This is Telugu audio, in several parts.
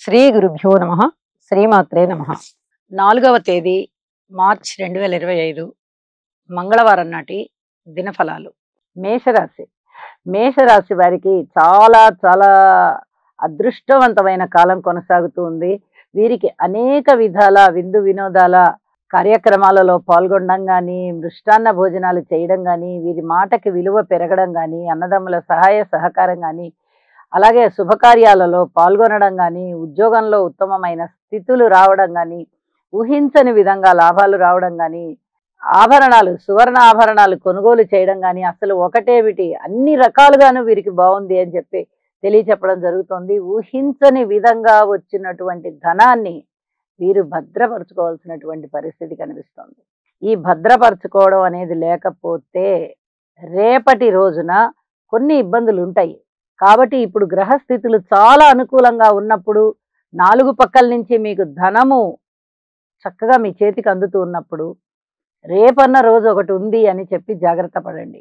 శ్రీ గురుభ్యో నమ. శ్రీమాత్రే నమ. 4వ తేదీ మార్చ్ 2025 మంగళవారం నాటి దినఫలాలు. మేషరాశి. మేషరాశి వారికి చాలా చాలా అదృష్టవంతమైన కాలం కొనసాగుతూ ఉంది. వీరికి అనేక విధాల విందు వినోదాల కార్యక్రమాలలో పాల్గొనడం కానీ, మృష్టాన్న భోజనాలు చేయడం కానీ, వీరి మాటకి విలువ పెరగడం కానీ, అన్నదమ్ముల సహాయ సహకారం కానీ, అలాగే శుభకార్యాలలో పాల్గొనడం కానీ, ఉద్యోగంలో ఉత్తమమైన స్థితులు రావడం కానీ, ఊహించని విధంగా లాభాలు రావడం కానీ, ఆభరణాలు సువర్ణ ఆభరణాలు కొనుగోలు చేయడం కానీ, అసలు ఒకటేమిటి అన్ని రకాలుగాను వీరికి బాగుంది అని చెప్పి తెలియచెప్పడం జరుగుతోంది. ఊహించని విధంగా వచ్చినటువంటి ధనాన్ని వీరు భద్రపరచుకోవాల్సినటువంటి పరిస్థితి కనిపిస్తోంది. ఈ భద్రపరచుకోవడం అనేది లేకపోతే రేపటి రోజున కొన్ని ఇబ్బందులు ఉంటాయి. కాబట్టి ఇప్పుడు గ్రహస్థితులు చాలా అనుకూలంగా ఉన్నప్పుడు, 4 పక్కల నుంచి మీకు ధనము చక్కగా మీ చేతికి అందుతూ ఉన్నప్పుడు, రేపన్న రోజు ఒకటి ఉంది అని చెప్పి జాగ్రత్త పడండి.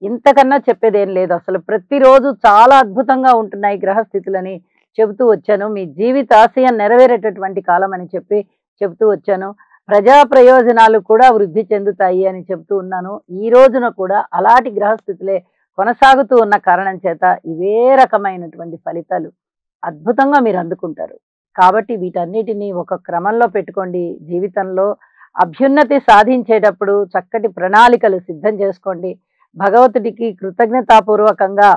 ఇంతకన్నా చెప్పేదేం లేదు. అసలు ప్రతిరోజు చాలా అద్భుతంగా ఉంటున్నాయి గ్రహస్థితులని చెబుతూ వచ్చాను. మీ జీవితాశయం నెరవేరేటటువంటి కాలం అని చెప్పి చెబుతూ వచ్చాను. ప్రజా ప్రయోజనాలు కూడా వృద్ధి చెందుతాయి అని చెబుతూ ఉన్నాను. ఈ రోజున కూడా అలాంటి గ్రహస్థితులే కొనసాగుతూ ఉన్న కారణం చేత ఇవే రకమైనటువంటి ఫలితాలు అద్భుతంగా మీరు అందుకుంటారు. కాబట్టి వీటన్నిటినీ ఒక క్రమంలో పెట్టుకోండి. జీవితంలో అభ్యున్నతి సాధించేటప్పుడు చక్కటి ప్రణాళికలు సిద్ధం చేసుకోండి. భగవంతుడికి కృతజ్ఞతాపూర్వకంగా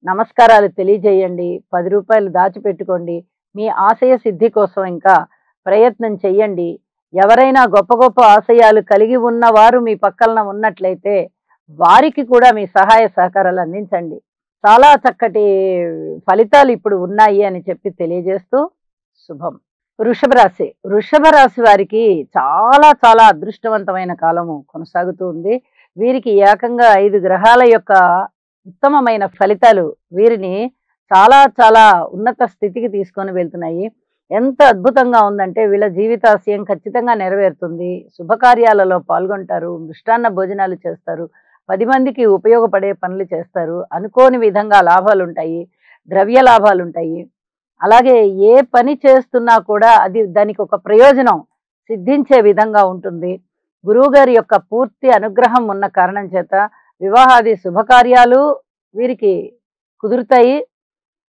నమస్కారాలు తెలియజేయండి. 10 రూపాయలు దాచిపెట్టుకోండి. మీ ఆశయ సిద్ధి కోసం ఇంకా ప్రయత్నం చెయ్యండి. ఎవరైనా గొప్ప గొప్ప ఆశయాలు కలిగి ఉన్నవారు మీ పక్కన ఉన్నట్లయితే వారికి కూడా మీ సహాయ సహకారాలు అందించండి. చాలా చక్కటి ఫలితాలు ఇప్పుడు ఉన్నాయి అని చెప్పి తెలియజేస్తూ శుభం. వృషభ రాశి. వృషభ రాశి వారికి చాలా చాలా అదృష్టవంతమైన కాలము కొనసాగుతూ ఉంది. వీరికి ఏకంగా 5 గ్రహాల యొక్క ఉత్తమమైన ఫలితాలు వీరిని చాలా చాలా ఉన్నత స్థితికి తీసుకొని వెళ్తున్నాయి. ఎంత అద్భుతంగా ఉందంటే వీళ్ళ జీవితాశయం ఖచ్చితంగా నెరవేరుతుంది. శుభకార్యాలలో పాల్గొంటారు, మృష్టాన్న భోజనాలు చేస్తారు, 10 మందికి ఉపయోగపడే పనులు చేస్తారు, అనుకోని విధంగా లాభాలు ఉంటాయి, ద్రవ్య లాభాలు ఉంటాయి. అలాగే ఏ పని చేస్తున్నా కూడా అది దానికి ఒక ప్రయోజనం సిద్ధించే విధంగా ఉంటుంది. గురువుగారి యొక్క పూర్తి అనుగ్రహం ఉన్న కారణం చేత వివాహాది శుభకార్యాలు వీరికి కుదురుతాయి.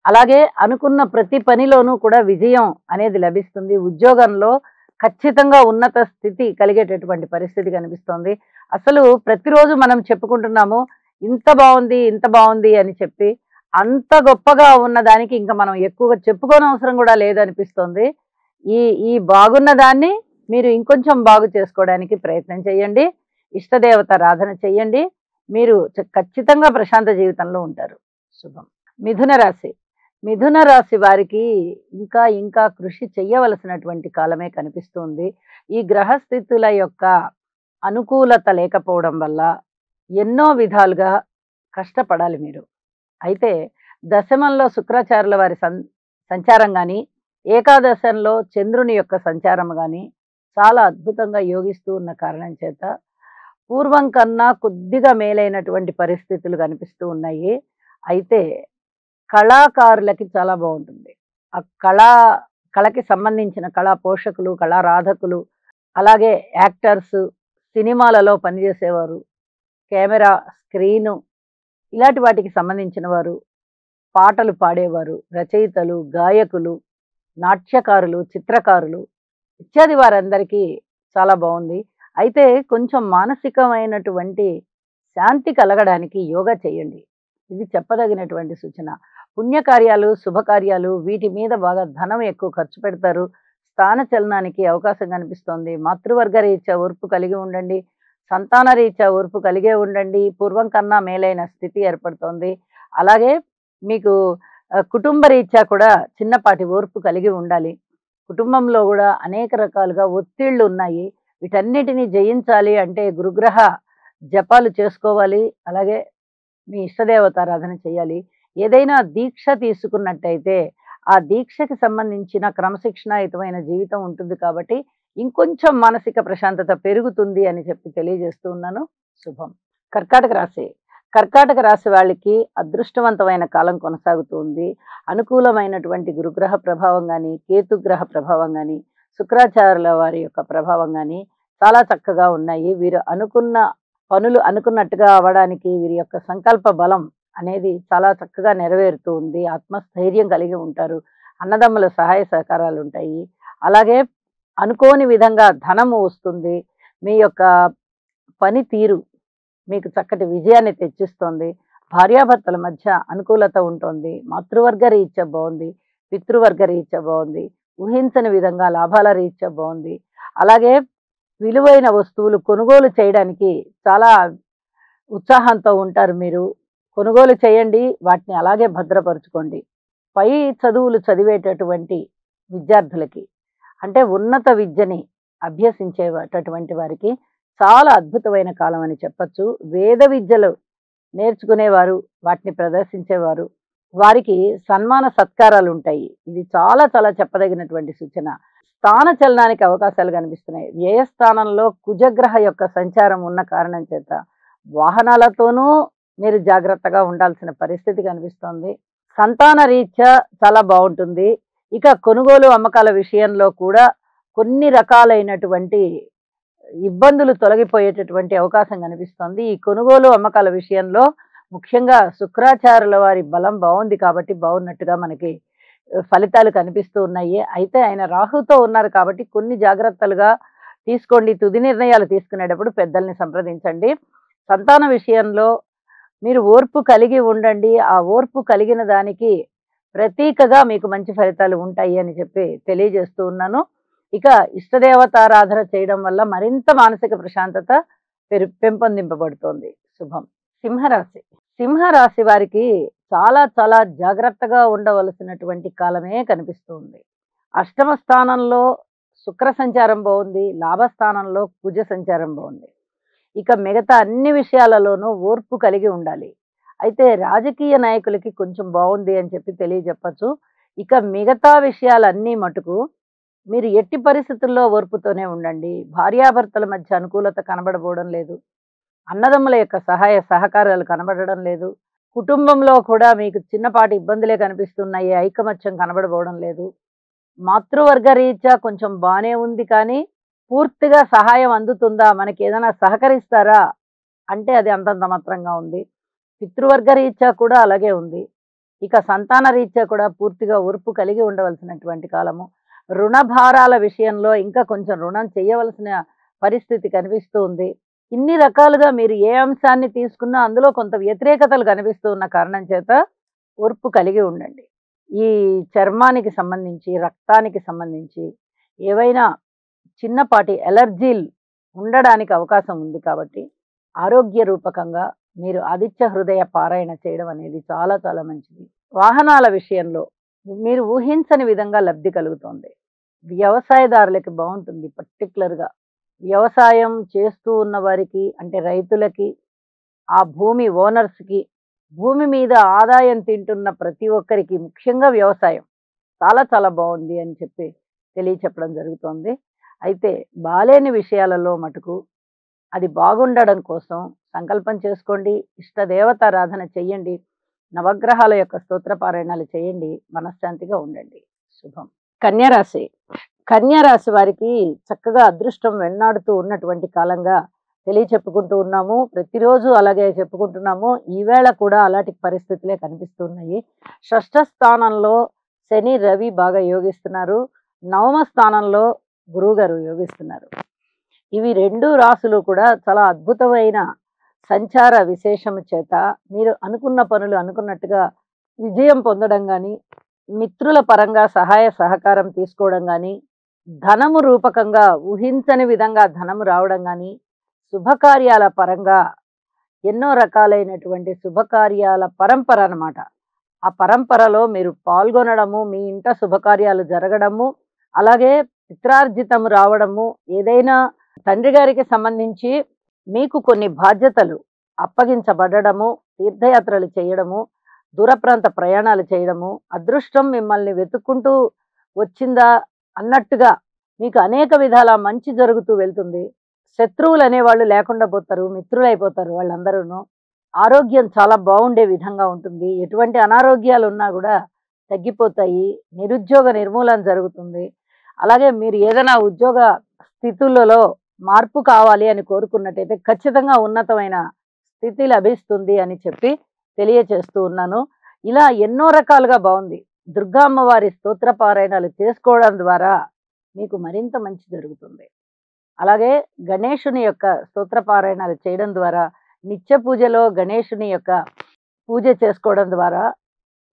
అలాగే అనుకున్న ప్రతి పనిలోనూ కూడా విజయం అనేది లభిస్తుంది. ఉద్యోగంలో ఖచ్చితంగా ఉన్నత స్థితి కలిగేటటువంటి పరిస్థితి కనిపిస్తోంది. అసలు ప్రతిరోజు మనం చెప్పుకుంటున్నాము ఇంత బాగుంది ఇంత బాగుంది అని చెప్పి, అంత గొప్పగా ఉన్నదానికి ఇంకా మనం ఎక్కువగా చెప్పుకోనవసరం కూడా లేదనిపిస్తోంది. ఈ ఈ బాగున్న దాన్ని మీరు ఇంకొంచెం బాగు చేసుకోవడానికి ప్రయత్నం చేయండి. ఇష్టదేవత ఆరాధన చేయండి. మీరు ఖచ్చితంగా ప్రశాంత జీవితంలో ఉంటారు. శుభం. మిథున రాశి. మిథున రాశి వారికి ఇంకా ఇంకా కృషి చెయ్యవలసినటువంటి కాలమే కనిపిస్తుంది. ఈ గ్రహస్థితుల యొక్క అనుకూలత లేకపోవడం వల్ల ఎన్నో విధాలుగా కష్టపడాలి మీరు. అయితే దశమంలో శుక్రాచార్యుల వారి సంచారం కానీ, ఏకాదశంలో చంద్రుని యొక్క సంచారం కానీ చాలా అద్భుతంగా యోగిస్తూ ఉన్న కారణం చేత పూర్వం కన్నా కొద్దిగా మేలైనటువంటి పరిస్థితులు కనిపిస్తూ ఉన్నాయి. అయితే కళాకారులకి చాలా బాగుంటుంది. ఆ కళకి సంబంధించిన కళా పోషకులు, కళారాధకులు, అలాగే యాక్టర్స్, సినిమాలలో పనిచేసేవారు, కెమెరా, స్క్రీను ఇలాంటి వాటికి సంబంధించిన వారు, పాటలు పాడేవారు, రచయితలు, గాయకులు, నాట్యకారులు, చిత్రకారులు ఇత్యాది వారందరికీ చాలా బాగుంది. అయితే కొంచెం మానసికమైనటువంటి శాంతి కలగడానికి యోగా చేయండి. ఇది చెప్పదగినటువంటి సూచన. పుణ్యకార్యాలు, శుభకార్యాలు వీటి మీద బాగా ధనం ఎక్కువ ఖర్చు పెడతారు. స్థాన చలనానికి అవకాశం కనిపిస్తోంది. మాతృవర్గ రీత్యా ఓర్పు కలిగి ఉండండి. సంతాన రీత్యా ఓర్పు కలిగే ఉండండి. పూర్వం కన్నా మేలైన స్థితి ఏర్పడుతోంది. అలాగే మీకు కుటుంబ రీత్యా కూడా చిన్నపాటి ఓర్పు కలిగి ఉండాలి. కుటుంబంలో కూడా అనేక రకాలుగా ఒత్తిళ్లు ఉన్నాయి. వీటన్నిటిని జయించాలి అంటే గురుగ్రహ జపాలు చేసుకోవాలి. అలాగే మీ ఇష్టదేవత ఆరాధన చేయాలి. ఏదైనా దీక్ష తీసుకున్నట్టయితే ఆ దీక్షకి సంబంధించిన క్రమశిక్షణాయుతమైన జీవితం ఉంటుంది కాబట్టి ఇంకొంచెం మానసిక ప్రశాంతత పెరుగుతుంది అని చెప్పి తెలియజేస్తూ ఉన్నాను. శుభం. కర్కాటక రాశి. కర్కాటక రాశి వాళ్ళకి అదృష్టవంతమైన కాలం కొనసాగుతుంది. అనుకూలమైనటువంటి గురుగ్రహ ప్రభావం గాని, కేతుగ్రహ ప్రభావం గాని, శుక్రాచార్యుల వారి యొక్క ప్రభావం గాని చాలా చక్కగా ఉన్నాయి. వీరు అనుకున్న పనులు అనుకున్నట్టుగా అవ్వడానికి వీరి యొక్క సంకల్ప బలం అనేది చాలా చక్కగా నెరవేరుతూ ఉంది. ఆత్మస్థైర్యం కలిగి ఉంటారు. అన్నదమ్ముల సహాయ సహకారాలు ఉంటాయి. అలాగే అనుకోని విధంగా ధనము వస్తుంది. మీ యొక్క పనితీరు మీకు చక్కటి విజయాన్ని తెచ్చిస్తుంది. భార్యాభర్తల మధ్య అనుకూలత ఉంటుంది. మాతృవర్గ రీత్యా బాగుంది. పితృవర్గ రీత్యా బాగుంది. ఊహించని విధంగా లాభాల రీత్యా బాగుంది. అలాగే విలువైన వస్తువులు కొనుగోలు చేయడానికి చాలా ఉత్సాహంతో ఉంటారు మీరు. కొనుగోలు చేయండి. వాటిని అలాగే భద్రపరుచుకోండి. పై చదువులు చదివేటటువంటి విద్యార్థులకి అంటే ఉన్నత విద్యని అభ్యసించేటటువంటి వారికి చాలా అద్భుతమైన కాలం అని చెప్పచ్చు. వేద విద్యలు నేర్చుకునేవారు, వాటిని ప్రదర్శించేవారు, వారికి సన్మాన సత్కారాలు ఉంటాయి. ఇది చాలా చాలా చెప్పదగినటువంటి సూచన. స్థాన చలనానికి అవకాశాలు కనిపిస్తున్నాయి. వ్యయస్థానంలో కుజగ్రహ యొక్క సంచారం ఉన్న కారణం చేత వాహనాలతోనూ మీరు జాగ్రత్తగా ఉండాల్సిన పరిస్థితి కనిపిస్తోంది. సంతాన రీత్యా చాలా బాగుంటుంది. ఇక కొనుగోలు అమ్మకాల విషయంలో కూడా కొన్ని రకాలైనటువంటి ఇబ్బందులు తొలగిపోయేటటువంటి అవకాశం కనిపిస్తోంది. ఈ కొనుగోలు అమ్మకాల విషయంలో ముఖ్యంగా శుక్రాచార్యుల వారి బలం బాగుంది కాబట్టి బాగున్నట్టుగా మనకి ఫలితాలు కనిపిస్తూ ఉన్నాయి. అయితే ఆయన రాహుతో ఉన్నారు కాబట్టి కొన్ని జాగ్రత్తలుగా తీసుకోండి. తుది నిర్ణయాలు తీసుకునేటప్పుడు పెద్దల్ని సంప్రదించండి. సంతాన విషయంలో మీరు ఓర్పు కలిగి ఉండండి. ఆ ఓర్పు కలిగిన దానికి ప్రతీకగా మీకు మంచి ఫలితాలు ఉంటాయి అని చెప్పి తెలియజేస్తూ ఉన్నాను. ఇక ఇష్టదేవతారాధన చేయడం వల్ల మరింత మానసిక ప్రశాంతత పెంపొందింపబడుతోంది. శుభం. సింహరాశి. సింహరాశి వారికి చాలా చాలా జాగ్రత్తగా ఉండవలసినటువంటి కాలమే కనిపిస్తుంది. అష్టమ స్థానంలో శుక్ర సంచారం బాగుంది. లాభస్థానంలో కుజ సంచారం బాగుంది. ఇక మిగతా అన్ని విషయాలలోనూ ఓర్పు కలిగి ఉండాలి. అయితే రాజకీయ నాయకులకి కొంచెం బాగుంది అని చెప్పి తెలియజెప్పచ్చు. ఇక మిగతా విషయాలన్నీ మటుకు మీరు ఎట్టి పరిస్థితుల్లో ఓర్పుతోనే ఉండండి. భార్యాభర్తల మధ్య అనుకూలత కనబడబోవడం లేదు. అన్నదమ్ముల యొక్క సహాయ సహకారాలు కనబడడం లేదు. కుటుంబంలో కూడా మీకు చిన్నపాటి ఇబ్బందులే కనిపిస్తున్నాయి. ఐకమత్యం కనబడబోవడం లేదు. మాతృవర్గ రీత్యా కొంచెం బానే ఉంది కానీ పూర్తిగా సహాయం అందుతుందా, మనకి ఏదైనా సహకరిస్తారా అంటే అది అంతంత మాత్రంగా ఉంది. పితృవర్గ రీత్యా కూడా అలాగే ఉంది. ఇక సంతాన రీత్యా కూడా పూర్తిగా ఓర్పు కలిగి ఉండవలసినటువంటి కాలము. రుణ భారాల విషయంలో ఇంకా కొంచెం రుణం చేయవలసిన పరిస్థితి కనిపిస్తూ ఉంది. ఇన్ని రకాలుగా మీరు ఏ అంశాన్ని తీసుకున్నా అందులో కొంత వ్యతిరేకతలు కనిపిస్తూ ఉన్న కారణం చేత ఓర్పు కలిగి ఉండండి. ఈ చర్మానికి సంబంధించి, రక్తానికి సంబంధించి ఏవైనా చిన్నపాటి ఎలర్జీలు ఉండడానికి అవకాశం ఉంది కాబట్టి ఆరోగ్య రూపకంగా మీరు ఆదిత్య హృదయ పారాయణ చేయడం అనేది చాలా చాలా మంచిది. వాహనాల విషయంలో మీరు ఊహించని విధంగా లబ్ధి కలుగుతోంది. వ్యవసాయదారులకి బాగుంటుంది. పర్టికులర్గా వ్యవసాయం చేస్తూ ఉన్న వారికి అంటే రైతులకి, ఆ భూమి ఓనర్స్కి, భూమి మీద ఆదాయం తింటున్న ప్రతి ఒక్కరికి ముఖ్యంగా వ్యవసాయం చాలా చాలా బాగుంది అని చెప్పి తెలియచెప్పడం జరుగుతోంది. అయితే బాలేని విషయాలలో మటుకు అది బాగుండడం కోసం సంకల్పం చేసుకోండి. ఇష్టదేవతారాధన చెయ్యండి. నవగ్రహాల యొక్క స్తోత్ర పారాయణాలు చేయండి. మనశ్శాంతిగా ఉండండి. శుభం. కన్యారాశి. కన్యారాశి వారికి చక్కగా అదృష్టం వెన్నాడుతూ ఉన్నటువంటి కాలంగా తెలియచెప్పుకుంటూ ఉన్నాము. ప్రతిరోజు అలాగే చెప్పుకుంటున్నాము. ఈవేళ కూడా అలాంటి పరిస్థితులే కనిపిస్తున్నాయి. షష్ఠ స్థానంలో శని రవి బాగా యోగిస్తున్నారు. నవమ స్థానంలో గురువుగారు యోగిస్తున్నారు. ఇవి రెండు రాసులు కూడా చాలా అద్భుతమైన సంచార విశేషము చేత మీరు అనుకున్న పనులు అనుకున్నట్టుగా విజయం పొందడం కానీ, మిత్రుల పరంగా సహాయ సహకారం తీసుకోవడం కానీ, ధనము రూపకంగా ఊహించని విధంగా ధనము రావడం కానీ, శుభకార్యాల పరంగా ఎన్నో రకాలైనటువంటి శుభకార్యాల పరంపర అన్నమాట. ఆ పరంపరలో మీరు పాల్గొనడము, మీ ఇంట శుభకార్యాలు జరగడము, అలాగే పిత్రార్జితము రావడము, ఏదైనా తండ్రి గారికి సంబంధించి మీకు కొన్ని బాధ్యతలు అప్పగించబడము, తీర్థయాత్రలు చేయడము, దూర ప్రాంత ప్రయాణాలు చేయడము, అదృష్టం మిమ్మల్ని వెతుక్కుంటూ వచ్చిందా అన్నట్టుగా మీకు అనేక విధాల మంచి జరుగుతూ వెళ్తుంది. శత్రువులు అనేవాళ్ళు లేకుండా పోతారు, మిత్రులైపోతారు వాళ్ళందరూను. ఆరోగ్యం చాలా బాగుండే విధంగా ఉంటుంది. ఎటువంటి అనారోగ్యాలు ఉన్నా కూడా తగ్గిపోతాయి. నిరుద్యోగ నిర్మూలన జరుగుతుంది. అలాగే మీరు ఏదైనా ఉద్యోగ స్థితులలో మార్పు కావాలి అని కోరుకున్నట్టయితే ఖచ్చితంగా ఉన్నతమైన స్థితి లభిస్తుంది అని చెప్పి తెలియచేస్తూ ఉన్నాను. ఇలా ఎన్నో రకాలుగా బాగుంది. దుర్గా అమ్మవారి స్తోత్ర పారాయణాలు చేసుకోవడం ద్వారా మీకు మరింత మంచి జరుగుతుంది. అలాగే గణేశుని యొక్క స్తోత్ర పారాయణాలు చేయడం ద్వారా, నిత్య పూజలో గణేశుని యొక్క పూజ చేసుకోవడం ద్వారా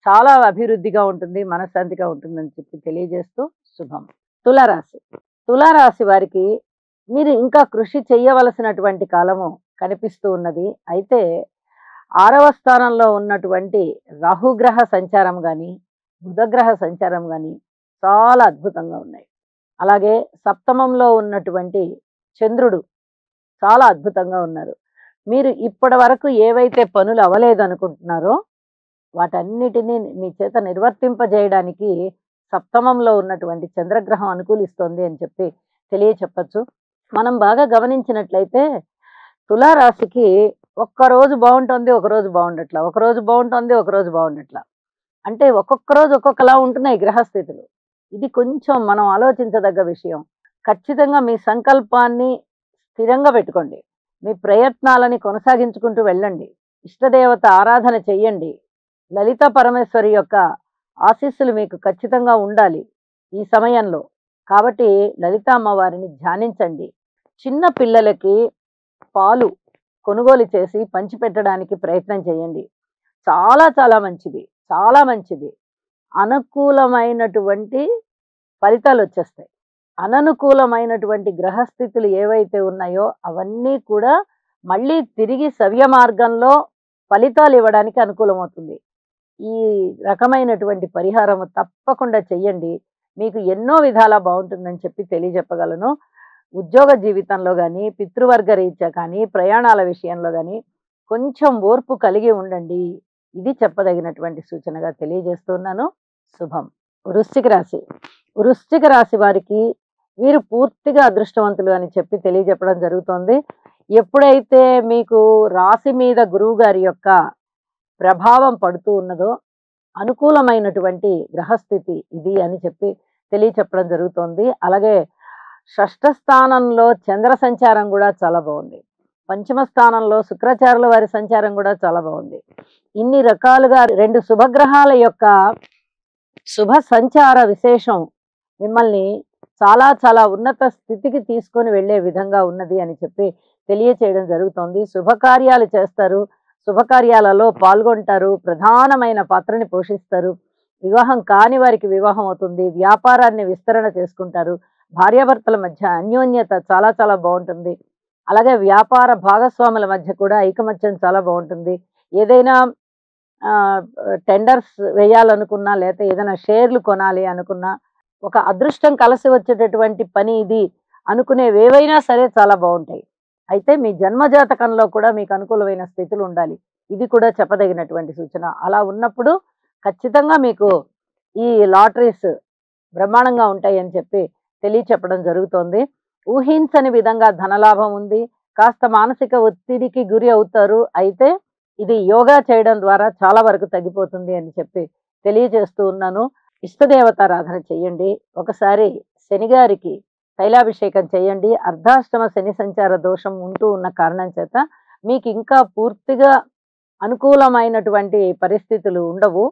చాలా అభివృద్ధిగా ఉంటుంది, మనశ్శాంతిగా ఉంటుందని చెప్పి తెలియజేస్తూ శుభం. తులారాశి. తులారాశి వారికి మీరు ఇంకా కృషి చేయవలసినటువంటి కాలము కనిపిస్తూ ఉన్నది. అయితే 6వ స్థానంలో ఉన్నటువంటి రాహుగ్రహ సంచారం గాని, బుధగ్రహ సంచారం గాని చాలా అద్భుతంగా ఉన్నాయి. అలాగే సప్తమంలో ఉన్నటువంటి చంద్రుడు చాలా అద్భుతంగా ఉన్నారు. మీరు ఇప్పటి వరకు ఏవైతే పనులు అవ్వలేదనుకుంటున్నారో వాటన్నిటినీ మీ చేత నిర్వర్తింపజేయడానికి సప్తమంలో ఉన్నటువంటి చంద్రగ్రహం అనుకూలిస్తోంది అని చెప్పి తెలియచెప్పచ్చు. మనం బాగా గమనించినట్లయితే తులారాశికి ఒక్కరోజు బాగుంటుంది, ఒకరోజు బాగుండట్లా, ఒకరోజు బాగుంటుంది, ఒకరోజు బాగుండట్లా. అంటే ఒక్కొక్క రోజు ఒక్కొక్కలా ఉంటున్నాయి గ్రహస్థితులు. ఇది కొంచెం మనం ఆలోచించదగ్గ విషయం. ఖచ్చితంగా మీ సంకల్పాన్ని స్థిరంగా పెట్టుకోండి. మీ ప్రయత్నాలని కొనసాగించుకుంటూ వెళ్ళండి. ఇష్టదేవత ఆరాధన చెయ్యండి. లలిత పరమేశ్వరి యొక్క ఆశీస్సులు మీకు ఖచ్చితంగా ఉండాలి ఈ సమయంలో. కాబట్టి లలిత అమ్మవారిని ధ్యానించండి. చిన్న పిల్లలకి పాలు కొనుగోలు చేసి పంచిపెట్టడానికి ప్రయత్నం చేయండి. చాలా చాలా మంచిది, చాలా మంచిది. అనుకూలమైనటువంటి ఫలితాలు వచ్చేస్తాయి. అననుకూలమైనటువంటి గ్రహస్థితులు ఏవైతే ఉన్నాయో అవన్నీ కూడా మళ్ళీ తిరిగి సవ్య మార్గంలో ఫలితాలు ఇవ్వడానికి అనుకూలమవుతుంది. ఈ రకమైనటువంటి పరిహారము తప్పకుండా చెయ్యండి. మీకు ఎన్నో విధాలా బాగుంటుందని చెప్పి తెలియజెప్పగలను. ఉద్యోగ జీవితంలో కానీ, పితృవర్గ రీత్యా కానీ, ప్రయాణాల విషయంలో కానీ కొంచెం ఓర్పు కలిగి ఉండండి. ఇది చెప్పదగినటువంటి సూచనగా తెలియజేస్తున్నాను. శుభం. వృశ్చిక రాశి. వృశ్చిక రాశి వారికి వీరు పూర్తిగా అదృష్టవంతులు అని చెప్పి తెలియజెప్పడం జరుగుతోంది. ఎప్పుడైతే మీకు రాశి మీద గురువు గారి యొక్క ప్రభావం పడుతూ ఉన్నదో అనుకూలమైనటువంటి గ్రహస్థితి ఇది అని చెప్పి తెలియచెప్పడం జరుగుతోంది. అలాగే షష్ఠ స్థానంలో చంద్ర సంచారం కూడా చాలా బాగుంది. పంచమ స్థానంలో శుక్రాచార్యుల వారి సంచారం కూడా చాలా బాగుంది. ఇన్ని రకాలుగా 2 శుభగ్రహాల యొక్క శుభ సంచార విశేషం మిమ్మల్ని చాలా చాలా ఉన్నత స్థితికి తీసుకొని వెళ్ళే విధంగా ఉన్నది అని చెప్పి తెలియచేయడం జరుగుతోంది. శుభకార్యాలు చేస్తారు, శుభకార్యాలలో పాల్గొంటారు, ప్రధానమైన పాత్రని పోషిస్తారు. వివాహం కాని వారికి వివాహం అవుతుంది. వ్యాపారాన్ని విస్తరణ చేసుకుంటారు. భార్యాభర్తల మధ్య అన్యోన్యత చాలా చాలా బాగుంటుంది. అలాగే వ్యాపార భాగస్వాముల మధ్య కూడా ఐకమత్యం చాలా బాగుంటుంది. ఏదైనా టెండర్స్ వేయాలనుకున్నా, లేకపోతే ఏదైనా షేర్లు కొనాలి అనుకున్నా, ఒక అదృష్టం కలిసి వచ్చేటటువంటి పని ఇది అనుకునేవేవైనా సరే చాలా బాగుంటాయి. అయితే మీ జన్మజాతకంలో కూడా మీకు అనుకూలమైన స్థితులు ఉండాలి. ఇది కూడా చెప్పదగినటువంటి సూచన. అలా ఉన్నప్పుడు ఖచ్చితంగా మీకు ఈ లాటరీస్ బ్రహ్మాండంగా ఉంటాయి అని చెప్పి తెలియచెప్పడం జరుగుతోంది. ఊహించని విధంగా ధనలాభం ఉంది. కాస్త మానసిక ఒత్తిడికి గురి అవుతారు. అయితే ఇది యోగా చేయడం ద్వారా చాలా వరకు తగ్గిపోతుంది అని చెప్పి తెలియజేస్తూ ఉన్నాను. ఇష్టదేవతారాధన చెయ్యండి. ఒకసారి శనిగారికి తైలాభిషేకం చేయండి. అర్ధాష్టమ శని సంచార దోషం ఉంటూ ఉన్న కారణం చేత మీకు ఇంకా పూర్తిగా అనుకూలమైనటువంటి పరిస్థితులు ఉండవు.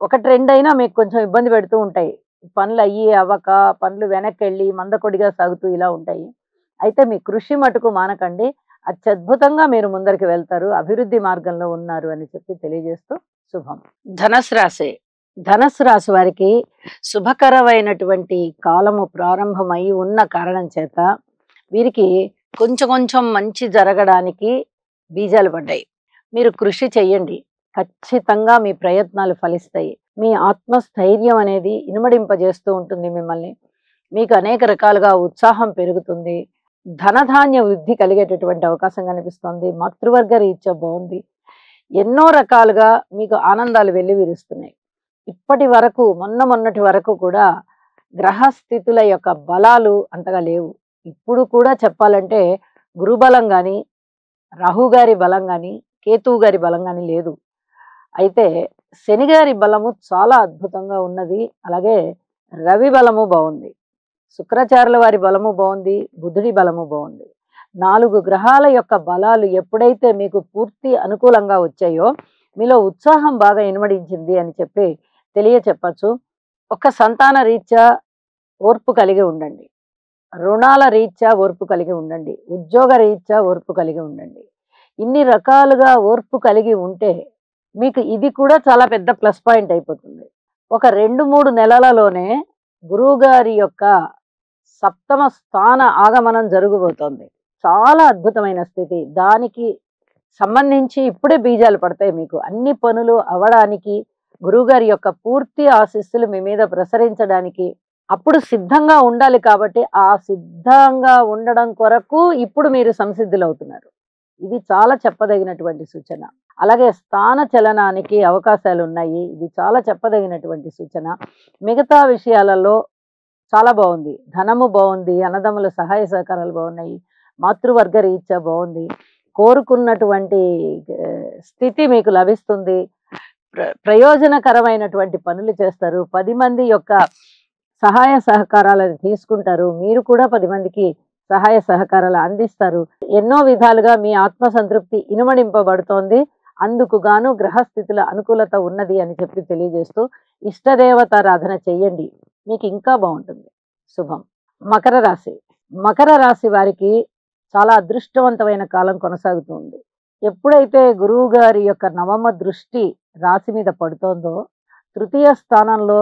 1, 2 అయినా మీకు కొంచెం ఇబ్బంది పెడుతూ ఉంటాయి. పనులు అవ్వక, పనులు వెనక్కెళ్ళి మందకొడిగా సాగుతూ ఇలా ఉంటాయి. అయితే మీ కృషి మటుకు మానకండి. అత్యద్భుతంగా మీరు ముందరికి వెళ్తారు. అభివృద్ధి మార్గంలో ఉన్నారు అని చెప్పి తెలియజేస్తూ శుభం. ధనస్సు రాశి. ధనస్సు రాశి వారికి శుభకరమైనటువంటి కాలము ప్రారంభమై ఉన్న కారణం చేత వీరికి కొంచెం కొంచెం మంచి జరగడానికి బీజాలు పడ్డాయి. మీరు కృషి చెయ్యండి. ఖచ్చితంగా మీ ప్రయత్నాలు ఫలిస్తాయి. మీ ఆత్మస్థైర్యం అనేది ఇనుమడింపజేస్తూ ఉంటుంది మిమ్మల్ని. మీకు అనేక రకాలుగా ఉత్సాహం పెరుగుతుంది. ధనధాన్య వృద్ధి కలిగేటటువంటి అవకాశం కనిపిస్తుంది. మాతృవర్గ రీత్యా బాగుంది. ఎన్నో రకాలుగా మీకు ఆనందాలు వెల్లివిరుస్తున్నాయి. ఇప్పటి వరకు మొన్నటి వరకు కూడా గ్రహస్థితుల యొక్క బలాలు అంతగా లేవు. ఇప్పుడు కూడా చెప్పాలంటే గురుబలం కానీ, రాహుగారి బలం కానీ, కేతువు గారి బలం కానీ లేదు. అయితే శని గారి బలము చాలా అద్భుతంగా ఉన్నది. అలాగే రవి బలము బాగుంది. శుక్రాచార్యుల వారి బలము బాగుంది. బుధుడి బలము బాగుంది. 4 గ్రహాల యొక్క బలాలు ఎప్పుడైతే మీకు పూర్తి అనుకూలంగా వచ్చాయో మీలో ఉత్సాహం బాగా ఇనుమడించింది అని చెప్పి చెప్పచ్చు. ఒక సంతాన రీత్యా ఓర్పు కలిగి ఉండండి. రుణాల రీత్యా ఓర్పు కలిగి ఉండండి. ఉద్యోగ రీత్యా ఓర్పు కలిగి ఉండండి. ఇన్ని రకాలుగా ఓర్పు కలిగి ఉంటే మీకు ఇది కూడా చాలా పెద్ద ప్లస్ పాయింట్ అయిపోతుంది. ఒక 2-3 నెలలలోనే గురువుగారి యొక్క సప్తమ స్థాన ఆగమనం జరగబోతోంది. చాలా అద్భుతమైన స్థితి. దానికి సంబంధించి ఇప్పుడే బీజాలు పడతాయి మీకు. అన్ని పనులు అవ్వడానికి గురువుగారి యొక్క పూర్తి ఆశీస్సులు మీ మీద ప్రసరించడానికి అప్పుడు సిద్ధంగా ఉండాలి. కాబట్టి ఆ సిద్ధంగా ఉండడం కొరకు ఇప్పుడు మీరు సంసిద్ధులవుతున్నారు. ఇది చాలా చెప్పదగినటువంటి సూచన. అలాగే స్థాన చలనానికి అవకాశాలు ఉన్నాయి. ఇది చాలా చెప్పదగినటువంటి సూచన. మిగతా విషయాలలో చాలా బాగుంది. ధనము బాగుంది. అన్నదమ్ముల సహాయ సహకారాలు బాగున్నాయి. మాతృవర్గ రీత్యా బాగుంది. కోరుకున్నటువంటి స్థితి మీకు లభిస్తుంది. ప్రయోజనకరమైనటువంటి పనులు చేస్తారు. 10 మంది యొక్క సహాయ సహకారాలను తీసుకుంటారు. మీరు కూడా 10 మందికి సహాయ సహకారాలు అందిస్తారు. ఎన్నో విధాలుగా మీ ఆత్మసంతృప్తి ఇనుమడింపబడుతోంది. అందుకు గాను గ్రహస్థితుల అనుకూలత ఉన్నది అని చెప్పి తెలియజేస్తూ ఇష్టదేవతారాధన చెయ్యండి. మీకు ఇంకా బాగుంటుంది. శుభం. మకర రాశి. మకర రాశి వారికి చాలా అదృష్టవంతమైన కాలం కొనసాగుతుంది. ఎప్పుడైతే గురువు గారి యొక్క నవమ దృష్టి రాశి మీద పడుతోందో, తృతీయ స్థానంలో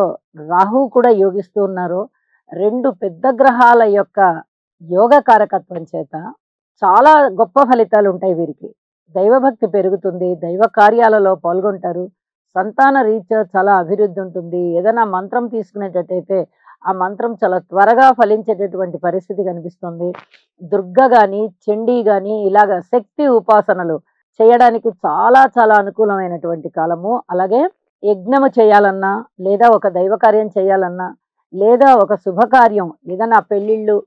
రాహు కూడా యోగిస్తూ ఉన్నారు. 2 పెద్ద గ్రహాల యొక్క యోగ కారకత్వం చేత చాలా గొప్ప ఫలితాలు ఉంటాయి వీరికి. దైవభక్తి పెరుగుతుంది. దైవ కార్యాలలో పాల్గొంటారు. సంతాన రీత్యా చాలా అభివృద్ధి ఉంటుంది. ఏదైనా మంత్రం తీసుకునేటట్టయితే ఆ మంత్రం చాలా త్వరగా ఫలించేటటువంటి పరిస్థితి కనిపిస్తుంది. దుర్గ గాని, చండీ గాని ఇలాగ శక్తి ఉపాసనలు చేయడానికి చాలా చాలా అనుకూలమైనటువంటి కాలము. అలాగే యజ్ఞము చేయాలన్నా, లేదా ఒక దైవ కార్యం చేయాలన్నా, లేదా ఒక శుభకార్యం ఏదైనా పెళ్ళిళ్ళు,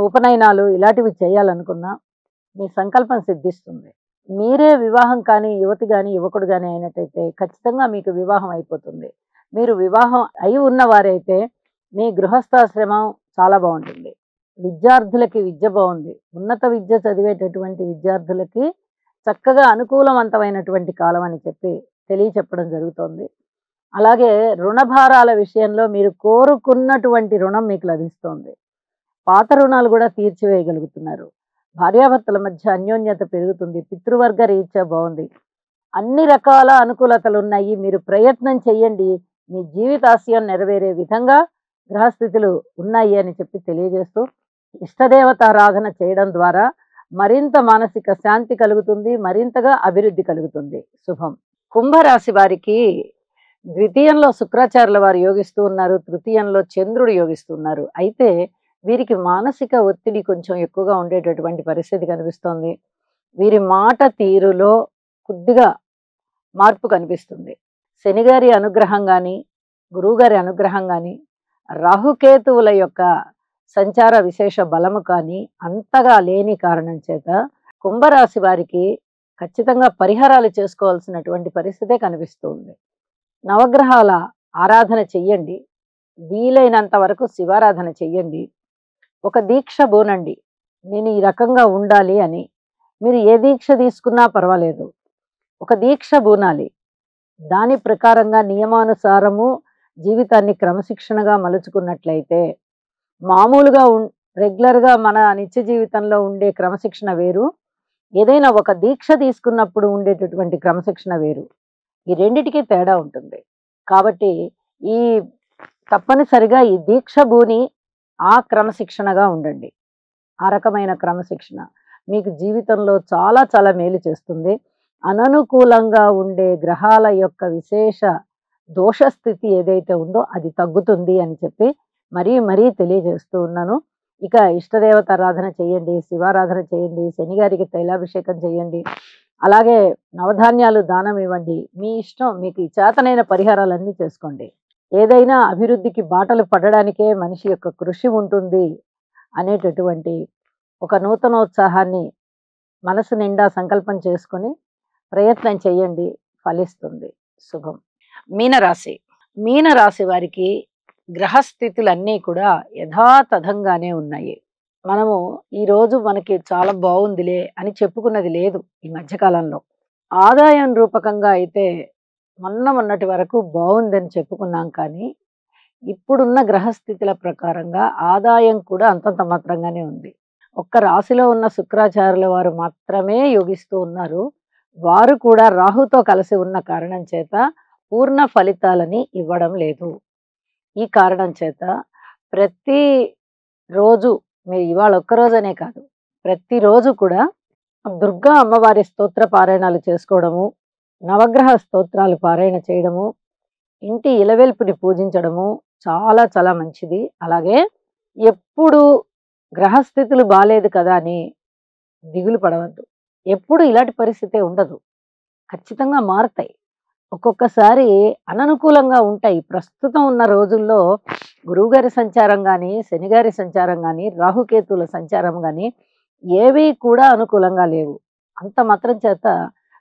ఉపనయనాలు ఇలాంటివి చేయాలనుకున్నా మీ సంకల్పం సిద్ధిస్తుంది. మీరే వివాహం కానీ యువతి కానీ యువకుడు కానీ అయినట్టయితే ఖచ్చితంగా మీకు వివాహం అయిపోతుంది. మీరు వివాహం అయి ఉన్నవారైతే మీ గృహస్థాశ్రమం చాలా బాగుంటుంది. విద్యార్థులకి విద్య బాగుంది. ఉన్నత విద్య చదివేటటువంటి విద్యార్థులకి చక్కగా అనుకూలవంతమైనటువంటి కాలం అని చెప్పి చెప్పడం జరుగుతోంది. అలాగే రుణభారాల విషయంలో మీరు కోరుకున్నటువంటి రుణం మీకు లభిస్తోంది. పాత రుణాలు కూడా తీర్చివేయగలుగుతున్నారు. భార్యాభర్తల మధ్య అన్యోన్యత పెరుగుతుంది. పితృవర్గ రీత్యా బాగుంది. అన్ని రకాల అనుకూలతలు ఉన్నాయి. మీరు ప్రయత్నం చెయ్యండి. మీ జీవితాశయం నెరవేరే విధంగా గ్రహస్థితులు ఉన్నాయి అని చెప్పి తెలియజేస్తూ ఇష్టదేవతారాధన చేయడం ద్వారా మరింత మానసిక శాంతి కలుగుతుంది. మరింతగా అభివృద్ధి కలుగుతుంది. శుభం. కుంభరాశి వారికి ద్వితీయంలో శుక్రాచార్యుల వారు యోగిస్తూ ఉన్నారు. తృతీయంలో చంద్రుడు యోగిస్తున్నారు. అయితే వీరికి మానసిక ఒత్తిడి కొంచెం ఎక్కువగా ఉండేటటువంటి పరిస్థితి కనిపిస్తోంది. వీరి మాట తీరులో కొద్దిగా మార్పు కనిపిస్తుంది. శనిగారి అనుగ్రహం కానీ, గురువుగారి అనుగ్రహం కానీ, రాహుకేతువుల యొక్క సంచార విశేష బలము కానీ అంతగా లేని కారణం చేత కుంభరాశి వారికి ఖచ్చితంగా పరిహారాలు చేసుకోవాల్సినటువంటి పరిస్థితే కనిపిస్తుంది. నవగ్రహాల ఆరాధన చెయ్యండి. వీలైనంత వరకు శివారాధన చెయ్యండి. ఒక దీక్ష బోనండి. నేను ఈ రకంగా ఉండాలి అని. మీరు ఏ దీక్ష తీసుకున్నా పర్వాలేదు. ఒక దీక్ష బూనాలి. దాని ప్రకారంగా నియమానుసారము జీవితాన్ని క్రమశిక్షణగా మలుచుకున్నట్లయితే మామూలుగా రెగ్యులర్గా మన నిత్య జీవితంలో ఉండే క్రమశిక్షణ వేరు. ఏదైనా ఒక దీక్ష తీసుకున్నప్పుడు ఉండేటటువంటి క్రమశిక్షణ వేరు. ఈ రెండిటికి తేడా ఉంటుంది. కాబట్టి ఈ తప్పనిసరిగా ఈ దీక్ష భూని ఆ క్రమశిక్షణగా ఉండండి. ఆ రకమైన క్రమశిక్షణ మీకు జీవితంలో చాలా చాలా మేలు చేస్తుంది. అననుకూలంగా ఉండే గ్రహాల యొక్క విశేష దోషస్థితి ఏదైతే ఉందో అది తగ్గుతుంది అని చెప్పి మరీ తెలియజేస్తూ ఉన్నాను. ఇక ఇష్టదేవతారాధన చేయండి, శివారాధన చేయండి, శనిగారికి తైలాభిషేకం చేయండి. అలాగే నవధాన్యాలు దానం ఇవ్వండి. మీ ఇష్టం. మీకు ఈ చేతనైన పరిహారాలన్నీ చేసుకోండి. ఏదైనా అభివృద్ధికి బాటలు పడడానికే మనిషి యొక్క కృషి ఉంటుంది అనేటటువంటి ఒక నూతనోత్సాహాన్ని మనసు నిండా సంకల్పం చేసుకొని ప్రయత్నం చేయండి, ఫలిస్తుంది. శుభం. మీనరాశి. మీనరాశి వారికి గ్రహస్థితులన్నీ కూడా యథాతథంగానే ఉన్నాయి. మనము ఈరోజు మనకి చాలా బాగుందిలే అని చెప్పుకున్నది లేదు ఈ మధ్యకాలంలో. ఆదాయం రూపకంగా అయితే మొన్నటి వరకు బాగుందని చెప్పుకున్నాం కానీ, ఇప్పుడున్న గ్రహస్థితుల ప్రకారంగా ఆదాయం కూడా అంతంత మాత్రంగానే ఉంది. ఒక్క రాశిలో ఉన్న శుక్రాచార్యుల వారు మాత్రమే యోగిస్తూ ఉన్నారు. వారు కూడా రాహుతో కలిసి ఉన్న కారణం చేత పూర్ణ ఫలితాలని ఇవ్వడం లేదు. ఈ కారణం చేత ప్రతి రోజు, మీరు ఇవాళ ఒక్కరోజనే కాదు, ప్రతిరోజు కూడా దుర్గా అమ్మవారి స్తోత్ర పారాయణాలు చేసుకోవడము, నవగ్రహ స్తోత్రాలు పారాయణ చేయడము, ఇంటి ఇలవెల్పుని పూజించడము చాలా చాలా మంచిది. అలాగే ఎప్పుడు గ్రహస్థితులు బాలేదు కదా అని దిగులు పడవద్దు. ఎప్పుడు ఇలాంటి పరిస్థితే ఉండదు. ఖచ్చితంగా మారతాయి. ఒక్కొక్కసారి అననుకూలంగా ఉంటాయి. ప్రస్తుతం ఉన్న రోజుల్లో గురువుగారి సంచారం గాని, శనిగారి సంచారం గాని, రాహుకేతుల సంచారం గాని ఏవి కూడా అనుకూలంగా లేవు. అంత మాత్రం చేత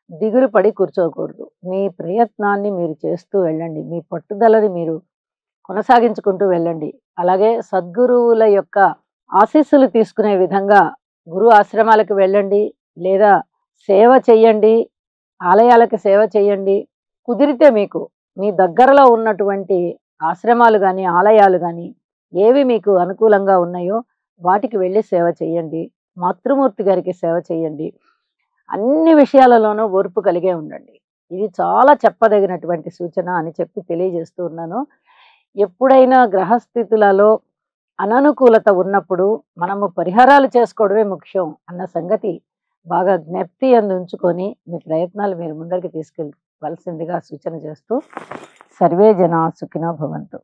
దిగులు పడి కూర్చోకూడదు. మీ ప్రయత్నాన్ని మీరు చేస్తూ వెళ్ళండి. మీ పట్టుదలని మీరు కొనసాగించుకుంటూ వెళ్ళండి. అలాగే సద్గురువుల యొక్క ఆశీస్సులు తీసుకునే విధంగా గురు ఆశ్రమాలకు వెళ్ళండి, లేదా సేవ చెయ్యండి, ఆలయాలకు సేవ చేయండి. కుదిరితే మీకు మీ దగ్గరలో ఉన్నటువంటి ఆశ్రమాలు గాని, ఆలయాలు గాని ఏవి మీకు అనుకూలంగా ఉన్నాయో వాటికి వెళ్ళి సేవ చేయండి. మాతృమూర్తి గారికి సేవ చేయండి. అన్ని విషయాలలోనూ ఓర్పు కలిగే ఉండండి. ఇది చాలా చెప్పదగినటువంటి సూచన అని చెప్పి తెలియజేస్తూ ఉన్నాను. ఎప్పుడైనా గ్రహస్థితులలో అననుకూలత ఉన్నప్పుడు మనము పరిహారాలు చేసుకోవడమే ముఖ్యం అన్న సంగతి బాగా జ్ఞప్తి ఉంచుకొని మీ ప్రయత్నాలు మీరు ముందరికి తీసుకెళ్ళవలసిందిగా సూచన చేస్తూ, సర్వే జనా సుఖినో భవంతు.